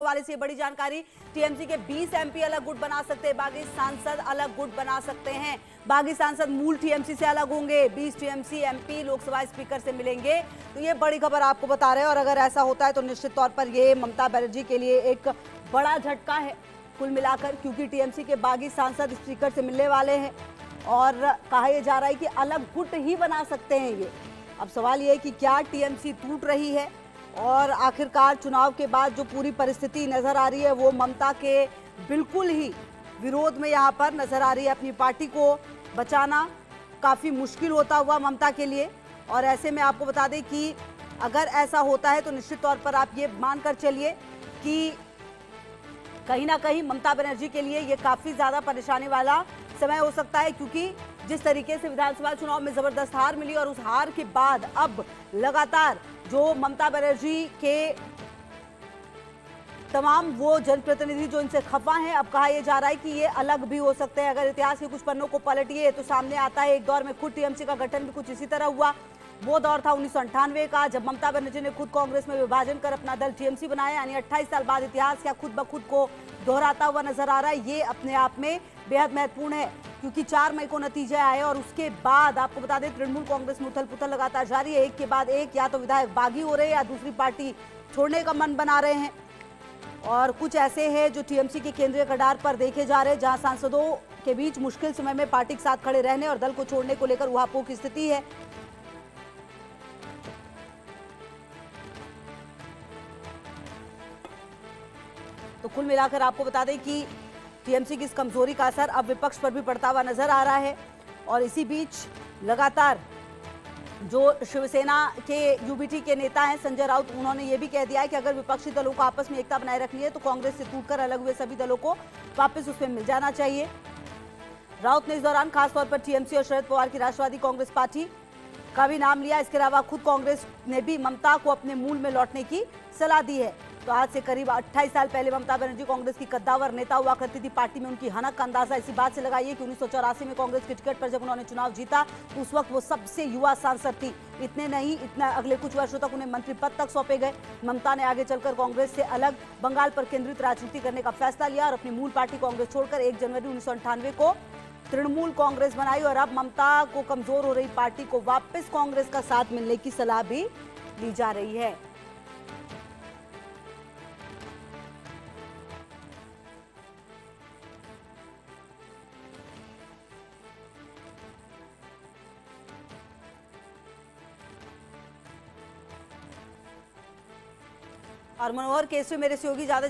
वाले से बड़ी जानकारी। टीएमसी के 20 एमपी अलग गुट बना सकते हैं, बागी सांसद अलग गुट बना सकते हैं। बागी सांसद मूल टीएमसी से अलग होंगे, 20 टीएमसी एमपी लोकसभा स्पीकर से मिलेंगे। तो ये बड़ी खबर आपको बता रहे हैं और अगर ऐसा होता है तो निश्चित तौर पर ये ममता बनर्जी के लिए एक बड़ा झटका है कुल मिलाकर, क्योंकि टीएमसी के बागी सांसद स्पीकर से मिलने वाले हैं और कहा यह जा रहा है कि अलग गुट ही बना सकते हैं ये। अब सवाल ये है कि क्या टीएमसी टूट रही है और आखिरकार चुनाव के बाद जो पूरी परिस्थिति नजर आ रही है वो ममता के बिल्कुल ही विरोध में यहाँ पर नजर आ रही है। अपनी पार्टी को बचाना काफ़ी मुश्किल होता हुआ ममता के लिए, और ऐसे में आपको बता दें कि अगर ऐसा होता है तो निश्चित तौर पर आप ये मानकर चलिए कि कहीं ना कहीं ममता बनर्जी के लिए ये काफ़ी ज़्यादा परेशानी वाला समय हो सकता है, क्योंकि जिस तरीके से विधानसभा चुनाव में ज़बरदस्त हार मिली और उस हार के बाद अब लगातार जो ममता बनर्जी के तमाम वो जनप्रतिनिधि जो इनसे खफा हैं, अब कहा यह जा रहा है कि ये अलग भी हो सकते हैं। अगर इतिहास के कुछ पन्नों को पलटिए तो सामने आता है एक दौर में खुद टीएमसी का गठन भी कुछ इसी तरह हुआ। वो दौर था 1998 का, जब ममता बनर्जी ने खुद कांग्रेस में विभाजन कर अपना दल टीएमसी बनाया। यानी 28 साल बाद इतिहास क्या खुद ब खुद को दोहराता हुआ नजर आ रहा है। ये अपने आप में बेहद महत्वपूर्ण है, क्योंकि 4 मई को नतीजे आए और उसके बाद आपको बता दें तृणमूल कांग्रेस में उथल पुथल लगातार जारी है। एक के बाद एक या तो विधायक बागी हो रहे हैं या दूसरी पार्टी छोड़ने का मन बना रहे हैं, और कुछ ऐसे हैं जो टीएमसी के केंद्रीय कडार पर देखे जा रहे हैं, जहां सांसदों के बीच मुश्किल समय में पार्टी के साथ खड़े रहने और दल को छोड़ने को लेकर उहापोह की स्थिति है। तो कुल मिलाकर आपको बता दें कि टीएमसी की इस कमजोरी का असर अब विपक्ष पर भी पड़ता हुआ नजर आ रहा है। और इसी बीच लगातार जो शिवसेना के यूबीटी के नेता हैं संजय राउत, उन्होंने ये भी कह दिया है कि अगर विपक्षी दलों को आपस में एकता बनाए रखनी है तो कांग्रेस से टूटकर अलग हुए सभी दलों को वापस उसमें मिल जाना चाहिए। राउत ने इस दौरान खासतौर पर टीएमसी और शरद पवार की राष्ट्रवादी कांग्रेस पार्टी का भी नाम लिया। इसके अलावा खुद कांग्रेस ने भी ममता को अपने मूल में लौटने की सलाह दी है। तो आज से करीब 28 साल पहले ममता बनर्जी कांग्रेस की कद्दावर नेता हुआ करती थी। पार्टी में उनकी हनक का अंदाजा इसी बात से लगाइए कि 1984 में कांग्रेस के टिकट पर जब उन्होंने चुनाव जीता तो उस वक्त वो सबसे युवा सांसद थी। इतने नहीं, इतना अगले कुछ वर्षों तक उन्हें मंत्री पद तक सौंपे गए। ममता ने आगे चलकर कांग्रेस से अलग बंगाल पर केंद्रित राजनीति करने का फैसला लिया और अपनी मूल पार्टी कांग्रेस छोड़कर 1 जनवरी 1998 को तृणमूल कांग्रेस बनाई। और अब ममता को कमजोर हो रही पार्टी को वापस कांग्रेस का साथ मिलने की सलाह भी दी जा रही है। और मनोहर केसरी मेरे सहयोगी ज्यादा